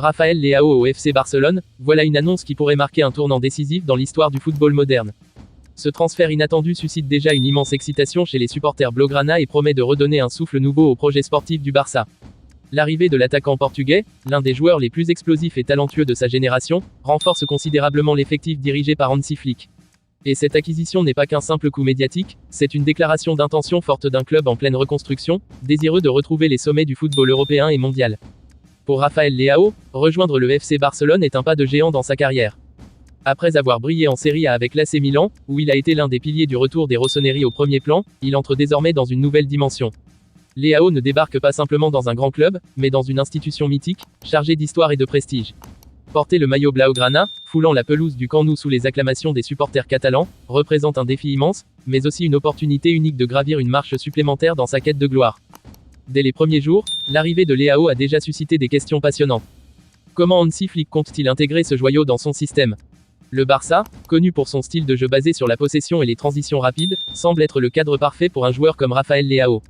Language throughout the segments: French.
Rafael Leao au FC Barcelone, voilà une annonce qui pourrait marquer un tournant décisif dans l'histoire du football moderne. Ce transfert inattendu suscite déjà une immense excitation chez les supporters blaugrana et promet de redonner un souffle nouveau au projet sportif du Barça. L'arrivée de l'attaquant portugais, l'un des joueurs les plus explosifs et talentueux de sa génération, renforce considérablement l'effectif dirigé par Hansi Flick. Et cette acquisition n'est pas qu'un simple coup médiatique, c'est une déclaration d'intention forte d'un club en pleine reconstruction, désireux de retrouver les sommets du football européen et mondial. Pour Rafael Leao, rejoindre le FC Barcelone est un pas de géant dans sa carrière. Après avoir brillé en Serie A avec l'AC Milan, où il a été l'un des piliers du retour des Rossoneri au premier plan, il entre désormais dans une nouvelle dimension. Leao ne débarque pas simplement dans un grand club, mais dans une institution mythique, chargée d'histoire et de prestige. Porter le maillot blaugrana, foulant la pelouse du Camp Nou sous les acclamations des supporters catalans, représente un défi immense, mais aussi une opportunité unique de gravir une marche supplémentaire dans sa quête de gloire. Dès les premiers jours, l'arrivée de Leao a déjà suscité des questions passionnantes. Comment Hansi Flick compte-t-il intégrer ce joyau dans son système ? Le Barça, connu pour son style de jeu basé sur la possession et les transitions rapides, semble être le cadre parfait pour un joueur comme Rafael Leao.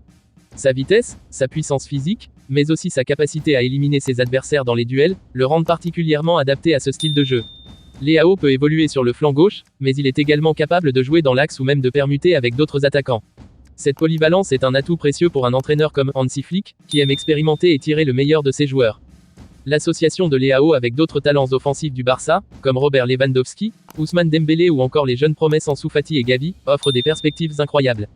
Sa vitesse, sa puissance physique, mais aussi sa capacité à éliminer ses adversaires dans les duels, le rendent particulièrement adapté à ce style de jeu. Leao peut évoluer sur le flanc gauche, mais il est également capable de jouer dans l'axe ou même de permuter avec d'autres attaquants. Cette polyvalence est un atout précieux pour un entraîneur comme Hansi Flick, qui aime expérimenter et tirer le meilleur de ses joueurs. L'association de Leao avec d'autres talents offensifs du Barça, comme Robert Lewandowski, Ousmane Dembélé ou encore les jeunes promesses Ansu Fati et Gavi, offre des perspectives incroyables.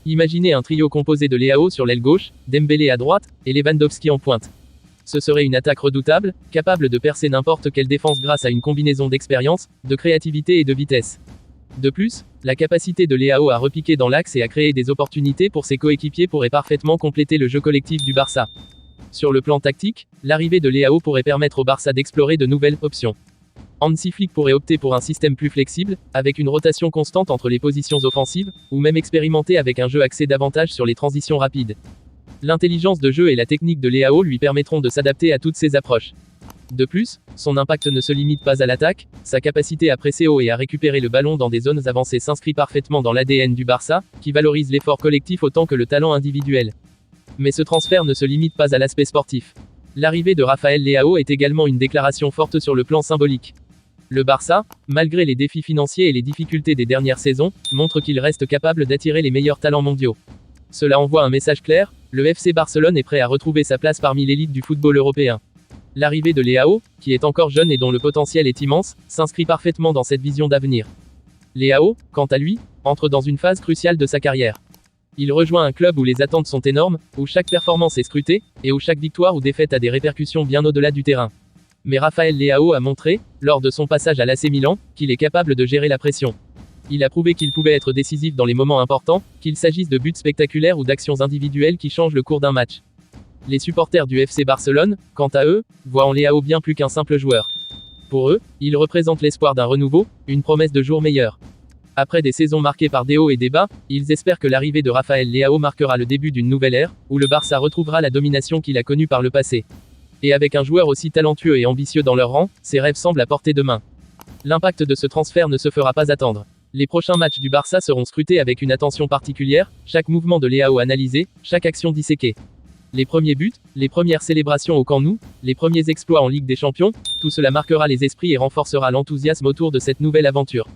Imaginez un trio composé de Leao sur l'aile gauche, Dembélé à droite, et Lewandowski en pointe. Ce serait une attaque redoutable, capable de percer n'importe quelle défense grâce à une combinaison d'expérience, de créativité et de vitesse. De plus, la capacité de Leao à repiquer dans l'axe et à créer des opportunités pour ses coéquipiers pourrait parfaitement compléter le jeu collectif du Barça. Sur le plan tactique, l'arrivée de Leao pourrait permettre au Barça d'explorer de nouvelles options. Hansi Flick pourrait opter pour un système plus flexible, avec une rotation constante entre les positions offensives, ou même expérimenter avec un jeu axé davantage sur les transitions rapides. L'intelligence de jeu et la technique de Leao lui permettront de s'adapter à toutes ces approches. De plus, son impact ne se limite pas à l'attaque, sa capacité à presser haut et à récupérer le ballon dans des zones avancées s'inscrit parfaitement dans l'ADN du Barça, qui valorise l'effort collectif autant que le talent individuel. Mais ce transfert ne se limite pas à l'aspect sportif. L'arrivée de Rafael Leao est également une déclaration forte sur le plan symbolique. Le Barça, malgré les défis financiers et les difficultés des dernières saisons, montre qu'il reste capable d'attirer les meilleurs talents mondiaux. Cela envoie un message clair, le FC Barcelone est prêt à retrouver sa place parmi l'élite du football européen. L'arrivée de Leao, qui est encore jeune et dont le potentiel est immense, s'inscrit parfaitement dans cette vision d'avenir. Leao, quant à lui, entre dans une phase cruciale de sa carrière. Il rejoint un club où les attentes sont énormes, où chaque performance est scrutée, et où chaque victoire ou défaite a des répercussions bien au-delà du terrain. Mais Rafael Leao a montré, lors de son passage à l'AC Milan, qu'il est capable de gérer la pression. Il a prouvé qu'il pouvait être décisif dans les moments importants, qu'il s'agisse de buts spectaculaires ou d'actions individuelles qui changent le cours d'un match. Les supporters du FC Barcelone, quant à eux, voient en Leao bien plus qu'un simple joueur. Pour eux, il représente l'espoir d'un renouveau, une promesse de jours meilleurs. Après des saisons marquées par des hauts et des bas, ils espèrent que l'arrivée de Rafael Leao marquera le début d'une nouvelle ère, où le Barça retrouvera la domination qu'il a connue par le passé. Et avec un joueur aussi talentueux et ambitieux dans leur rang, ses rêves semblent à portée de main. L'impact de ce transfert ne se fera pas attendre. Les prochains matchs du Barça seront scrutés avec une attention particulière, chaque mouvement de Leao analysé, chaque action disséquée. Les premiers buts, les premières célébrations au Camp Nou, les premiers exploits en Ligue des Champions, tout cela marquera les esprits et renforcera l'enthousiasme autour de cette nouvelle aventure.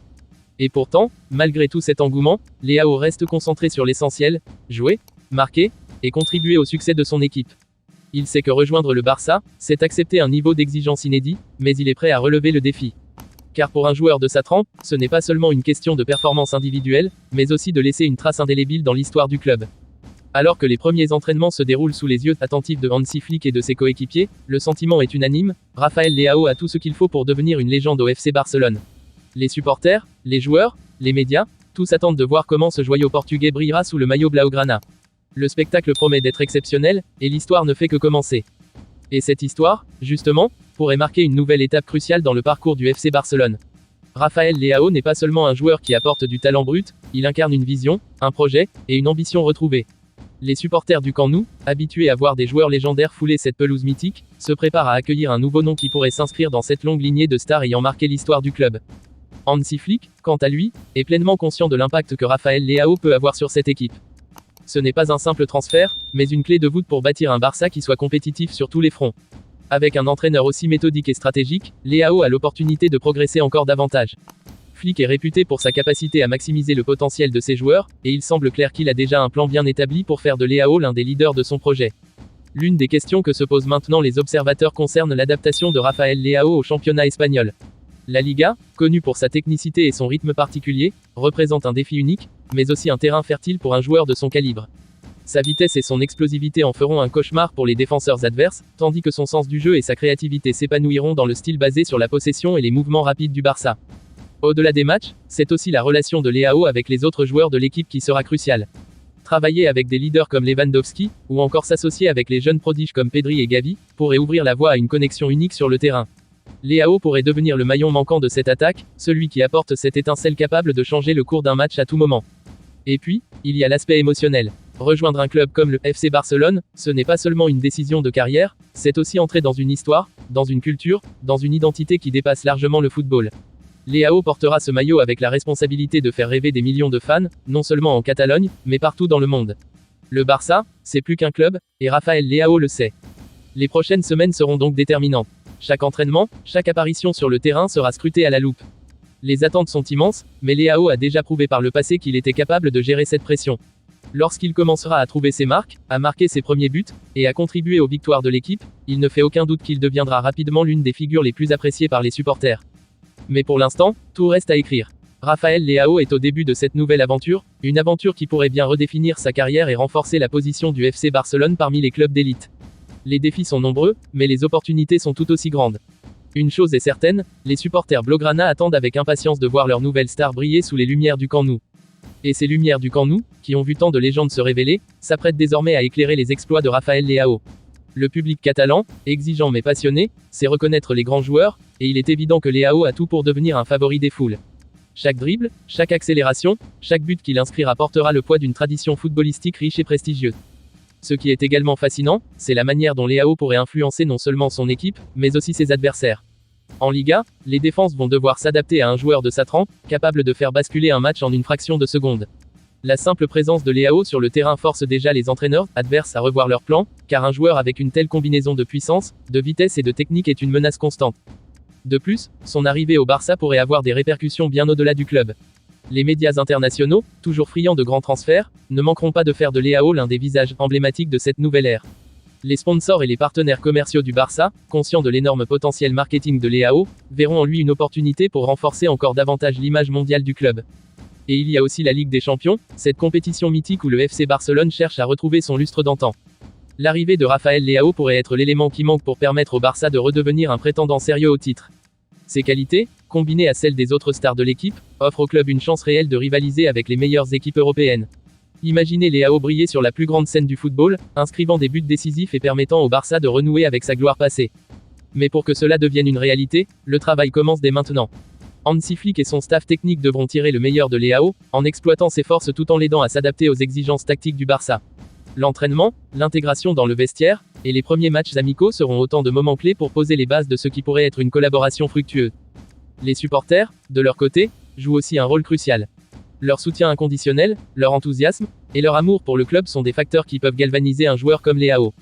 Et pourtant, malgré tout cet engouement, Leao reste concentré sur l'essentiel, jouer, marquer, et contribuer au succès de son équipe. Il sait que rejoindre le Barça, c'est accepter un niveau d'exigence inédit, mais il est prêt à relever le défi. Car pour un joueur de sa trempe, ce n'est pas seulement une question de performance individuelle, mais aussi de laisser une trace indélébile dans l'histoire du club. Alors que les premiers entraînements se déroulent sous les yeux attentifs de Hansi Flick et de ses coéquipiers, le sentiment est unanime, Rafael Leao a tout ce qu'il faut pour devenir une légende au FC Barcelone. Les supporters, les joueurs, les médias, tous attendent de voir comment ce joyau portugais brillera sous le maillot blaugrana. Le spectacle promet d'être exceptionnel, et l'histoire ne fait que commencer. Et cette histoire, justement, pourrait marquer une nouvelle étape cruciale dans le parcours du FC Barcelone. Rafael Leao n'est pas seulement un joueur qui apporte du talent brut, il incarne une vision, un projet, et une ambition retrouvée. Les supporters du Camp Nou, habitués à voir des joueurs légendaires fouler cette pelouse mythique, se préparent à accueillir un nouveau nom qui pourrait s'inscrire dans cette longue lignée de stars ayant marqué l'histoire du club. Hansi Flick, quant à lui, est pleinement conscient de l'impact que Rafael Leao peut avoir sur cette équipe. Ce n'est pas un simple transfert, mais une clé de voûte pour bâtir un Barça qui soit compétitif sur tous les fronts. Avec un entraîneur aussi méthodique et stratégique, Leao a l'opportunité de progresser encore davantage. Flick est réputé pour sa capacité à maximiser le potentiel de ses joueurs, et il semble clair qu'il a déjà un plan bien établi pour faire de Leao l'un des leaders de son projet. L'une des questions que se posent maintenant les observateurs concerne l'adaptation de Rafael Leao au championnat espagnol. La Liga, connue pour sa technicité et son rythme particulier, représente un défi unique, mais aussi un terrain fertile pour un joueur de son calibre. Sa vitesse et son explosivité en feront un cauchemar pour les défenseurs adverses, tandis que son sens du jeu et sa créativité s'épanouiront dans le style basé sur la possession et les mouvements rapides du Barça. Au-delà des matchs, c'est aussi la relation de Leao avec les autres joueurs de l'équipe qui sera cruciale. Travailler avec des leaders comme Lewandowski, ou encore s'associer avec les jeunes prodiges comme Pedri et Gavi, pourrait ouvrir la voie à une connexion unique sur le terrain. Leao pourrait devenir le maillon manquant de cette attaque, celui qui apporte cette étincelle capable de changer le cours d'un match à tout moment. Et puis, il y a l'aspect émotionnel. Rejoindre un club comme le FC Barcelone, ce n'est pas seulement une décision de carrière, c'est aussi entrer dans une histoire, dans une culture, dans une identité qui dépasse largement le football. Leao portera ce maillot avec la responsabilité de faire rêver des millions de fans, non seulement en Catalogne, mais partout dans le monde. Le Barça, c'est plus qu'un club, et Rafael Leao le sait. Les prochaines semaines seront donc déterminantes. Chaque entraînement, chaque apparition sur le terrain sera scrutée à la loupe. Les attentes sont immenses, mais Leao a déjà prouvé par le passé qu'il était capable de gérer cette pression. Lorsqu'il commencera à trouver ses marques, à marquer ses premiers buts, et à contribuer aux victoires de l'équipe, il ne fait aucun doute qu'il deviendra rapidement l'une des figures les plus appréciées par les supporters. Mais pour l'instant, tout reste à écrire. Rafael Leao est au début de cette nouvelle aventure, une aventure qui pourrait bien redéfinir sa carrière et renforcer la position du FC Barcelone parmi les clubs d'élite. Les défis sont nombreux, mais les opportunités sont tout aussi grandes. Une chose est certaine, les supporters blaugrana attendent avec impatience de voir leur nouvelle star briller sous les lumières du Camp Nou. Et ces lumières du Camp Nou, qui ont vu tant de légendes se révéler, s'apprêtent désormais à éclairer les exploits de Rafael Leao. Le public catalan, exigeant mais passionné, sait reconnaître les grands joueurs, et il est évident que Leao a tout pour devenir un favori des foules. Chaque dribble, chaque accélération, chaque but qu'il inscrira portera le poids d'une tradition footballistique riche et prestigieuse. Ce qui est également fascinant, c'est la manière dont Leao pourrait influencer non seulement son équipe, mais aussi ses adversaires. En Liga, les défenses vont devoir s'adapter à un joueur de sa trempe, capable de faire basculer un match en une fraction de seconde. La simple présence de Leao sur le terrain force déjà les entraîneurs adverses à revoir leur plan, car un joueur avec une telle combinaison de puissance, de vitesse et de technique est une menace constante. De plus, son arrivée au Barça pourrait avoir des répercussions bien au-delà du club. Les médias internationaux, toujours friands de grands transferts, ne manqueront pas de faire de Leao l'un des visages emblématiques de cette nouvelle ère. Les sponsors et les partenaires commerciaux du Barça, conscients de l'énorme potentiel marketing de Leao, verront en lui une opportunité pour renforcer encore davantage l'image mondiale du club. Et il y a aussi la Ligue des Champions, cette compétition mythique où le FC Barcelone cherche à retrouver son lustre d'antan. L'arrivée de Rafael Leao pourrait être l'élément qui manque pour permettre au Barça de redevenir un prétendant sérieux au titre. Ses qualités, combinées à celles des autres stars de l'équipe, offrent au club une chance réelle de rivaliser avec les meilleures équipes européennes. Imaginez Leao briller sur la plus grande scène du football, inscrivant des buts décisifs et permettant au Barça de renouer avec sa gloire passée. Mais pour que cela devienne une réalité, le travail commence dès maintenant. Hansi Flick et son staff technique devront tirer le meilleur de Leao, en exploitant ses forces tout en l'aidant à s'adapter aux exigences tactiques du Barça. L'entraînement, l'intégration dans le vestiaire, et les premiers matchs amicaux seront autant de moments clés pour poser les bases de ce qui pourrait être une collaboration fructueuse. Les supporters, de leur côté, jouent aussi un rôle crucial. Leur soutien inconditionnel, leur enthousiasme, et leur amour pour le club sont des facteurs qui peuvent galvaniser un joueur comme Leao.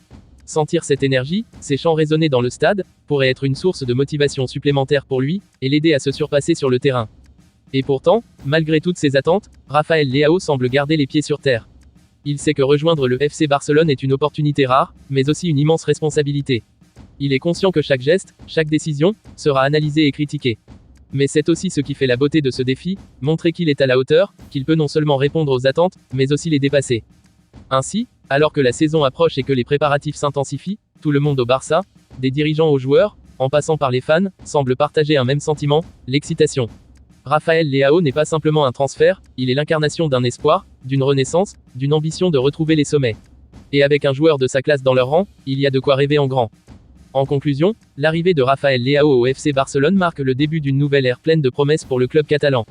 Sentir cette énergie, ces chants résonner dans le stade, pourrait être une source de motivation supplémentaire pour lui, et l'aider à se surpasser sur le terrain. Et pourtant, malgré toutes ces attentes, Rafael Leao semble garder les pieds sur terre. Il sait que rejoindre le FC Barcelone est une opportunité rare, mais aussi une immense responsabilité. Il est conscient que chaque geste, chaque décision, sera analysé et critiqué. Mais c'est aussi ce qui fait la beauté de ce défi, montrer qu'il est à la hauteur, qu'il peut non seulement répondre aux attentes, mais aussi les dépasser. Ainsi, alors que la saison approche et que les préparatifs s'intensifient, tout le monde au Barça, des dirigeants aux joueurs, en passant par les fans, semble partager un même sentiment, l'excitation. Rafael Leao n'est pas simplement un transfert, il est l'incarnation d'un espoir, d'une renaissance, d'une ambition de retrouver les sommets. Et avec un joueur de sa classe dans leur rang, il y a de quoi rêver en grand. En conclusion, l'arrivée de Rafael Leao au FC Barcelone marque le début d'une nouvelle ère pleine de promesses pour le club catalan.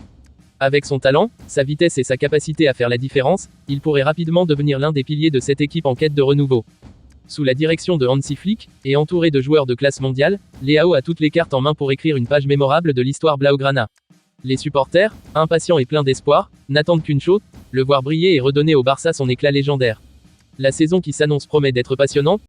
Avec son talent, sa vitesse et sa capacité à faire la différence, il pourrait rapidement devenir l'un des piliers de cette équipe en quête de renouveau. Sous la direction de Hansi Flick, et entouré de joueurs de classe mondiale, Leao a toutes les cartes en main pour écrire une page mémorable de l'histoire blaugrana. Les supporters, impatients et pleins d'espoir, n'attendent qu'une chose, le voir briller et redonner au Barça son éclat légendaire. La saison qui s'annonce promet d'être passionnante,